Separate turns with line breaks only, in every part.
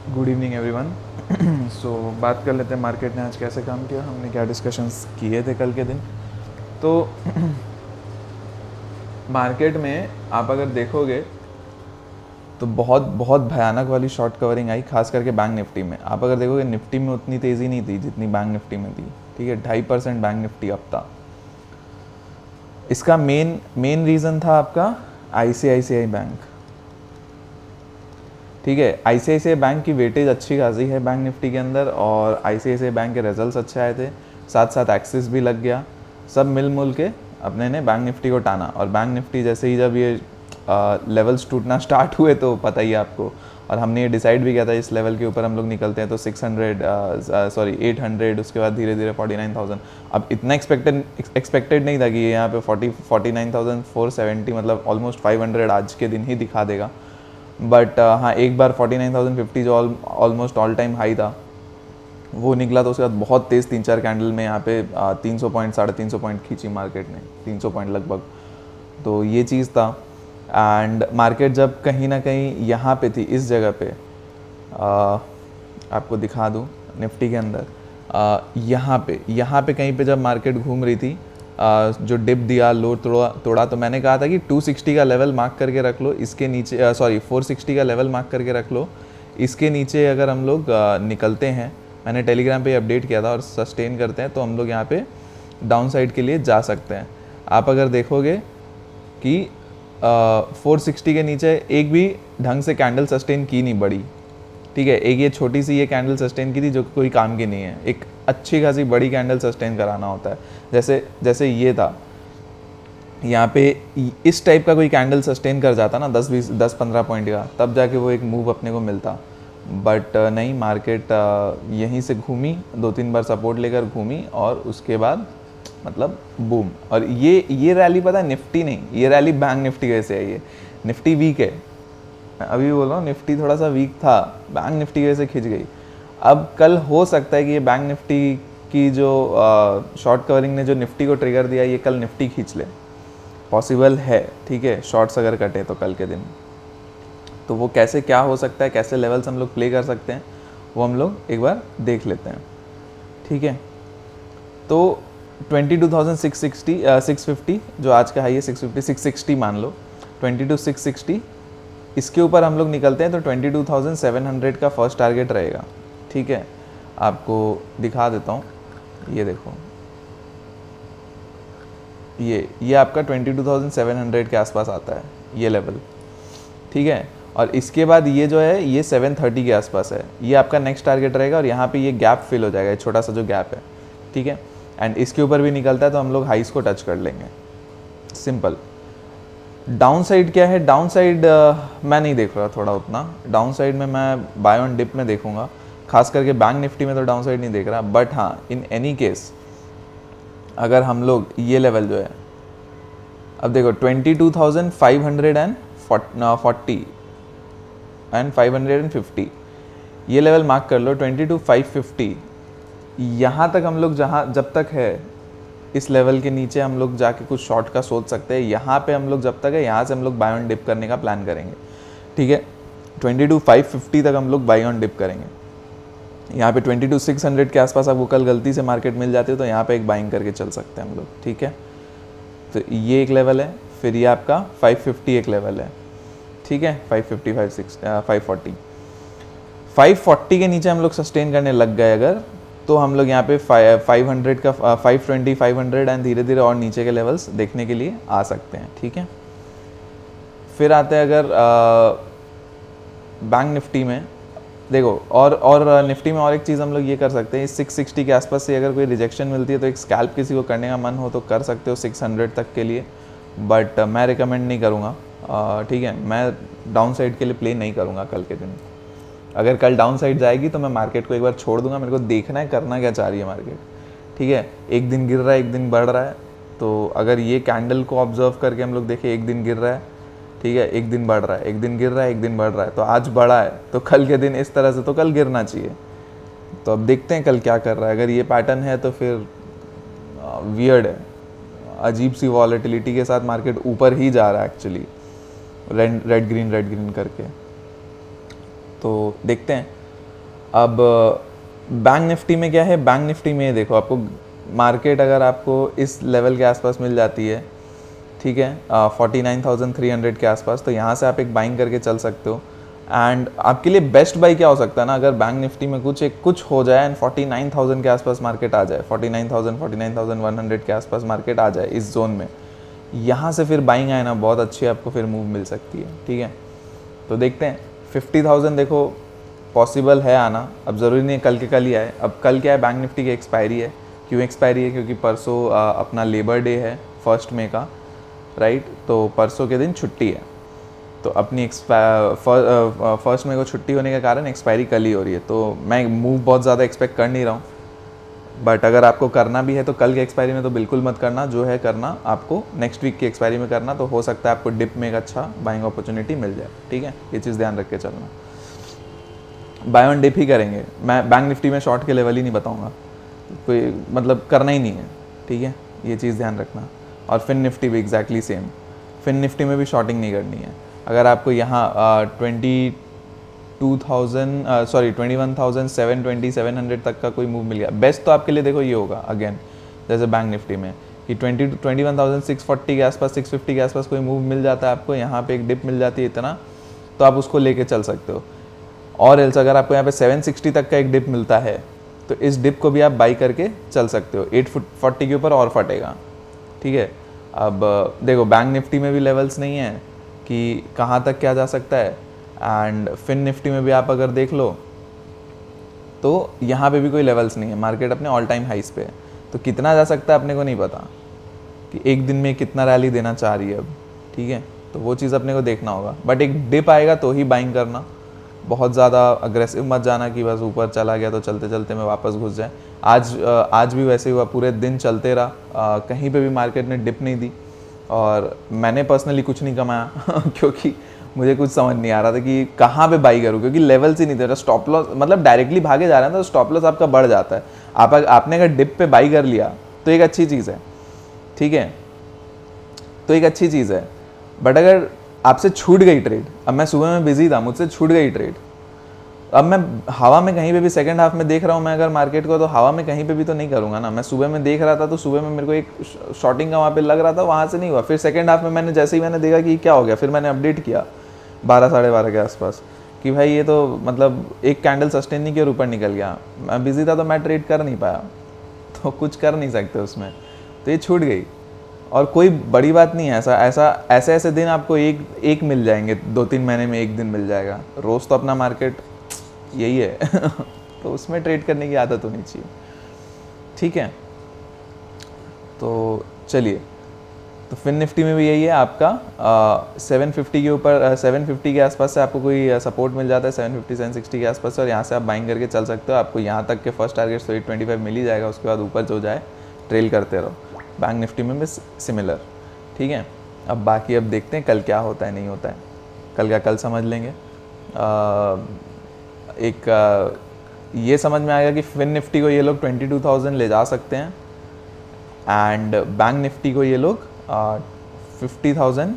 Good evening everyone. सो बात कर लेते हैं मार्केट ने आज कैसे काम किया, हमने क्या डिस्कशंस किए थे कल के दिन। तो मार्केट में आप अगर देखोगे तो बहुत बहुत भयानक वाली शॉर्ट कवरिंग आई, खास करके बैंक निफ्टी में। आप अगर देखोगे निफ्टी में उतनी तेज़ी नहीं थी जितनी बैंक निफ्टी में थी। ठीक है, 2.5% बैंक निफ्टी अप था। इसका मेन मेन रीज़न था आपका आईसीआईसीआई बैंक। ठीक है, आईसीआईसीआई बैंक की वेटेज अच्छी खासी है बैंक निफ्टी के अंदर, और आईसीआईसीआई बैंक के रिजल्ट्स अच्छे आए थे, साथ साथ एक्सिस भी लग गया। सब मिल मुल के अपने ने बैंक निफ्टी को टाना, और बैंक निफ्टी जैसे ही जब ये लेवल्स टूटना स्टार्ट हुए तो पता ही है आपको, और हमने ये डिसाइड भी किया था इस लेवल के ऊपर हम लोग निकलते हैं तो 800, उसके बाद धीरे धीरे 49,000। अब इतना एक्सपेक्टेड नहीं था कि ये यहाँ पे 49,470, मतलब ऑलमोस्ट 500 आज के दिन ही दिखा देगा। बट हाँ, एक बार 49,050 जो ऑलमोस्ट ऑल टाइम हाई था वो निकला, तो उसके बाद बहुत तेज़ 3-4 कैंडल में यहाँ पे 300 पॉइंट 350 पॉइंट खींची मार्केट ने, 300 पॉइंट लगभग। तो ये चीज़ था। एंड मार्केट जब कहीं ना कहीं यहाँ पे थी, इस जगह पे आपको दिखा दूँ निफ्टी के अंदर, यहाँ पे कहीं पे जब मार्केट घूम रही थी, जो डिप दिया, लो तोड़ा, तो मैंने कहा था कि 260 का लेवल मार्क करके रख लो, इसके नीचे 460 का लेवल मार्क करके रख लो, इसके नीचे अगर हम लोग निकलते हैं, मैंने टेलीग्राम पे अपडेट किया था, और सस्टेन करते हैं तो हम लोग यहाँ पे डाउन साइड के लिए जा सकते हैं। आप अगर देखोगे कि 460 के नीचे एक भी ढंग से कैंडल सस्टेन की नहीं बड़ी। ठीक है, एक ये छोटी सी ये कैंडल सस्टेन की थी जो कोई काम की नहीं है। एक अच्छी खासी बड़ी कैंडल सस्टेन कराना होता है, जैसे जैसे ये था, यहाँ पे इस टाइप का कोई कैंडल सस्टेन कर जाता ना 10-15 पॉइंट का, तब जाके वो एक मूव अपने को मिलता। बट नहीं, मार्केट यहीं से घूमी, 2-3 बार सपोर्ट लेकर घूमी, और उसके बाद मतलब बूम। और ये रैली पता है निफ्टी नहीं, ये रैली बैंक निफ्टी की वजह से आई है। निफ्टी वीक है, मैं अभी भी बोल रहा हूँ, निफ्टी थोड़ा सा वीक था, बैंक निफ्टी की वजह से खिंच गई। अब कल हो सकता है कि ये बैंक निफ्टी की जो शॉर्ट कवरिंग ने जो निफ्टी को ट्रिगर दिया, ये कल निफ्टी खींच ले, पॉसिबल है। ठीक है, शॉर्ट्स अगर कटे तो कल के दिन, तो वो कैसे क्या हो सकता है, कैसे लेवल्स हम लोग प्ले कर सकते हैं, वो हम लोग एक बार देख लेते हैं। ठीक है, तो 650 जो आज का हाई है, 660 मान लो, 22,660, इसके ऊपर हम लोग निकलते हैं तो 22,700 का फर्स्ट टारगेट रहेगा। ठीक है, आपको दिखा देता हूँ, ये देखो, ये आपका 22,700 के आसपास आता है ये लेवल। ठीक है, और इसके बाद ये जो है ये 730 के आसपास है, ये आपका नेक्स्ट टारगेट रहेगा, और यहाँ पे ये गैप फिल हो जाएगा, छोटा सा जो गैप है। ठीक है, एंड इसके ऊपर भी निकलता है तो हम लोग हाइस को टच कर लेंगे, सिंपल। डाउन साइड क्या है, डाउन साइड मैं नहीं देख रहा थोड़ा उतना, डाउन साइड में मैं बाय ऑन डिप में देखूंगा, खास करके बैंक निफ्टी में तो डाउन साइड नहीं देख रहा। बट हाँ, इन एनी केस अगर हम लोग ये लेवल जो है, अब देखो 22,540 एंड 550, ये लेवल मार्क कर लो, 22,550, यहाँ तक हम लोग जब तक है इस लेवल के नीचे हम लोग जाके कुछ शॉर्ट का सोच सकते हैं। यहाँ पे हम लोग जब तक है, यहाँ से हम लोग बाय ऑन डिप करने का प्लान करेंगे। ठीक है, 22,550 तक हम लोग बाय ऑन डिप करेंगे। यहाँ पे 22,600 के आसपास आपको कल गलती से मार्केट मिल जाती है तो यहाँ पे एक बाइंग करके चल सकते हैं हम लोग। ठीक है, तो ये एक लेवल है, फिर ये आपका 550 एक लेवल है। ठीक है, 550, 540, 540 के नीचे हम लोग सस्टेन करने लग गए अगर, तो हम लोग यहाँ पे 500 का 520, 500 एंड धीरे धीरे और नीचे के लेवल्स देखने के लिए आ सकते हैं। ठीक है, फिर आते हैं अगर बैंक निफ्टी में, देखो, और निफ्टी में और एक चीज़ हम लोग ये कर सकते हैं, इस 660 के आसपास से अगर कोई रिजेक्शन मिलती है तो एक स्कैल्प किसी को करने का मन हो तो कर सकते हो 600 तक के लिए, बट मैं रिकमेंड नहीं करूँगा। ठीक है, मैं डाउन साइड के लिए प्ले नहीं करूँगा कल के दिन। अगर कल डाउन साइड जाएगी तो मैं मार्केट को एक बार छोड़ दूंगा, मेरे को देखना है करना क्या चाह रही है मार्केट। ठीक है, एक दिन गिर रहा है, एक दिन बढ़ रहा है, तो अगर ये कैंडल को ऑब्जर्व करके हम लोग देखें, एक दिन गिर रहा है, ठीक है, एक दिन बढ़ रहा है, एक दिन गिर रहा है, एक दिन बढ़ रहा है, तो आज बढ़ा है तो कल के दिन इस तरह से तो कल गिरना चाहिए। तो अब देखते हैं कल क्या कर रहा है। अगर ये पैटर्न है तो फिर वियर्ड है, अजीब सी वॉलेटिलिटी के साथ मार्केट ऊपर ही जा रहा है एक्चुअली, रेड ग्रीन करके। तो देखते हैं अब बैंक निफ्टी में क्या है, बैंक निफ्टी में देखो आपको मार्केट अगर आपको इस लेवल के आसपास मिल जाती है, ठीक है, 49,300 के आसपास, तो यहाँ से आप एक बाइंग करके चल सकते हो। एंड आपके लिए बेस्ट बाई क्या हो सकता है ना, अगर बैंक निफ्टी में कुछ हो जाए एंड 49,000 के आसपास मार्केट आ जाए, 49,000 49,100 के आसपास मार्केट आ जाए इस जोन में, यहाँ से फिर बाइंग आए ना, बहुत अच्छी आपको फिर मूव मिल सकती है, ठीक है। तो देखते हैं 50,000 देखो पॉसिबल है आना, अब ज़रूरी नहीं है कल के कल ही आए। अब कल क्या है, बैंक निफ्टी की एक्सपायरी है। क्यों एक्सपायरी है, क्योंकि परसों अपना लेबर डे है 1 मई का, राइट, तो परसों के दिन छुट्टी है, तो अपनी 1 मई को छुट्टी होने के कारण एक्सपायरी कल ही हो रही है। तो मैं मूव बहुत ज़्यादा एक्सपेक्ट कर नहीं रहा हूँ, बट अगर आपको करना भी है तो कल के एक्सपायरी में तो बिल्कुल मत करना, जो है करना आपको नेक्स्ट वीक की एक्सपायरी में करना, तो हो सकता है आपको डिप में एक अच्छा बाइंग अपॉर्चुनिटी मिल जाए, ठीक है। ये चीज़ ध्यान रख के चलना, बाय ऑन डिप ही करेंगे। मैं बैंक निफ्टी में शॉर्ट के लेवल ही नहीं बताऊंगा, कोई मतलब करना ही नहीं है, ठीक है, ये चीज़ ध्यान रखना। और फिन निफ्टी भी एग्जैक्टली सेम, फिन निफ्टी में भी शॉर्टिंग नहीं करनी है। अगर आपको यहाँ 21,720 तक का कोई मूव मिल गया, बेस्ट तो आपके लिए देखो ये होगा अगेन, जैसे बैंक निफ्टी में कि 21,640 के आसपास, 650 के आसपास कोई मूव मिल जाता है आपको, यहाँ पे एक डिप मिल जाती है इतना, तो आप उसको लेके चल सकते हो। और एल्स अगर आपको यहाँ पे 760 तक का एक डिप मिलता है, तो इस डिप को भी आप बाई करके चल सकते हो, 840 के ऊपर और फटेगा, ठीक है। अब देखो बैंक निफ्टी में भी लेवल्स नहीं है कि कहाँ तक क्या जा सकता है, एंड फिन निफ्टी में भी आप अगर देख लो तो यहाँ पे भी कोई लेवल्स नहीं है, मार्केट अपने ऑल टाइम हाइस पे है, तो कितना जा सकता है अपने को नहीं पता कि एक दिन में कितना रैली देना चाह रही है अब, ठीक है, तो वो चीज़ अपने को देखना होगा। बट एक डिप आएगा तो ही बाइंग करना, बहुत ज़्यादा अग्रेसिव मत जाना कि बस ऊपर चला गया तो चलते चलते में वापस घुस जाए। आज भी वैसे ही हुआ, पूरे दिन चलते रहा, कहीं पे भी मार्केट ने डिप नहीं दी, और मैंने पर्सनली कुछ नहीं कमाया क्योंकि मुझे कुछ समझ नहीं आ रहा था कि कहाँ पे बाई करूँ, क्योंकि लेवल्स ही नहीं दे रहा। स्टॉप लॉस मतलब डायरेक्टली भागे जा रहे हैं तो स्टॉप लॉस आपका बढ़ जाता है। आपने अगर डिप पे बाई कर लिया तो एक अच्छी चीज़ है, ठीक है, तो एक अच्छी चीज़ है। बट अगर आपसे छूट गई ट्रेड, अब मैं सुबह में बिजी था, मुझसे छूट गई ट्रेड, अब मैं हवा में कहीं पे भी सेकंड हाफ में देख रहा हूँ मैं अगर मार्केट को, तो हवा में कहीं पे भी तो नहीं करूँगा ना। मैं सुबह में देख रहा था तो सुबह में मेरे को एक शॉर्टिंग का वहाँ पे लग रहा था, वहाँ से नहीं हुआ। फिर सेकंड हाफ में मैंने जैसे ही मैंने देखा कि क्या हो गया, फिर मैंने अपडेट किया 12 साढ़े 12 के आसपास कि भाई ये तो मतलब एक कैंडल सस्टेन नहीं किया और ऊपर निकल गया। मैं बिजी था तो मैं ट्रेड कर नहीं पाया, तो कुछ कर नहीं सकते उसमें, तो ये छूट गई। और कोई बड़ी बात नहीं है, ऐसे दिन आपको एक मिल जाएंगे, 2-3 महीने में एक दिन मिल जाएगा। रोज़ तो अपना मार्केट यही है तो उसमें ट्रेड करने की आदत होनी चाहिए, ठीक है। तो चलिए, तो फिन निफ्टी में भी यही है आपका 750 के ऊपर, 750 के आसपास से आपको कोई सपोर्ट मिल जाता है, 750 760 के आसपास से, और यहाँ से आप बाइंग करके चल सकते हो। आपको यहाँ तक के फर्स्ट टारगेट तो 825 मिल ही जाएगा, उसके बाद ऊपर जो जाए ट्रेल करते रहो। बैंक निफ्टी में भी सिमिलर, ठीक है। अब बाकी अब देखते हैं कल क्या होता है नहीं होता है, कल का कल समझ लेंगे। ये समझ में आएगा कि फिन निफ्टी को ये लोग 22,000 ले जा सकते हैं, एंड बैंक निफ्टी को ये लोग 50,000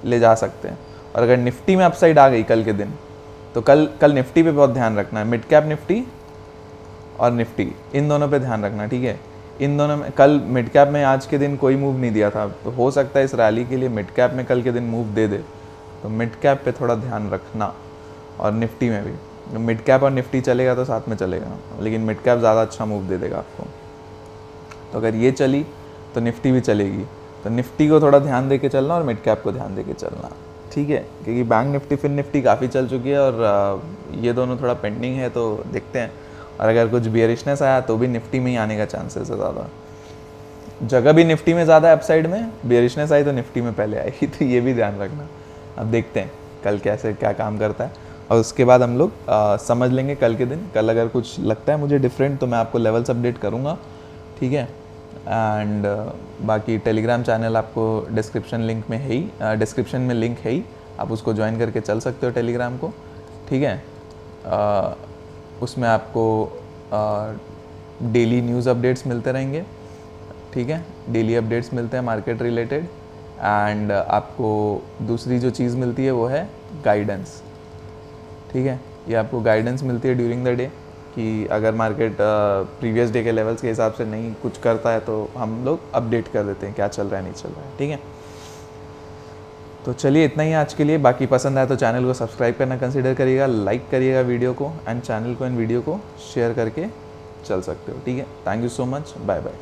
ले जा सकते हैं। और अगर निफ्टी में अपसाइड आ गई कल के दिन, तो कल निफ्टी पे बहुत ध्यान रखना है, मिड कैप निफ्टी और निफ्टी, इन दोनों पे ध्यान रखना, ठीक है। इन दोनों में कल मिड कैप में आज के दिन कोई मूव नहीं दिया था, तो हो सकता है इस रैली के लिए मिड कैप में कल के दिन मूव दे दे, तो मिड कैप पे थोड़ा ध्यान रखना। और निफ्टी में भी मिड कैप और निफ्टी चलेगा तो साथ में चलेगा, लेकिन मिड कैप ज़्यादा अच्छा मूव दे देगा आपको। तो अगर ये चली तो निफ्टी भी चलेगी, तो निफ्टी को थोड़ा ध्यान दे के चलना और मिड कैप को ध्यान दे के चलना, ठीक है। क्योंकि बैंक निफ्टी फिन निफ्टी काफ़ी चल चुकी है और ये दोनों थोड़ा पेंडिंग है, तो देखते हैं। और अगर कुछ बियरिशनेस आया तो भी निफ्टी में ही आने का चांसेस है ज़्यादा, जगह भी निफ्टी में ज़्यादा है अपसाइड में, बियरिशनेस आई तो निफ्टी में पहले आएगी, तो ये भी ध्यान रखना। अब देखते हैं कल कैसे क्या काम करता है, और उसके बाद हम लोग समझ लेंगे कल के दिन। कल अगर कुछ लगता है मुझे डिफरेंट तो मैं आपको लेवल्स अपडेट करूँगा, ठीक है। एंड बाकी टेलीग्राम चैनल आपको डिस्क्रिप्शन लिंक में है ही, डिस्क्रिप्शन में लिंक है ही, आप उसको ज्वाइन करके चल सकते हो टेलीग्राम को, ठीक है। उसमें आपको डेली न्यूज़ अपडेट्स मिलते रहेंगे, ठीक है, डेली अपडेट्स मिलते हैं मार्केट रिलेटेड। एंड आपको दूसरी जो चीज़ मिलती है वो है गाइडेंस, ठीक है। ये आपको गाइडेंस मिलती है ड्यूरिंग द डे कि अगर मार्केट प्रीवियस डे के लेवल्स के हिसाब से नहीं कुछ करता है तो हम लोग अपडेट कर देते हैं क्या चल रहा है नहीं चल रहा है, ठीक है। तो चलिए इतना ही आज के लिए। बाकी पसंद आया तो चैनल को सब्सक्राइब करना कंसिडर करिएगा, लाइक करिएगा वीडियो को, एंड चैनल को एंड वीडियो को शेयर करके चल सकते हो, ठीक है। Thank you so much, bye bye.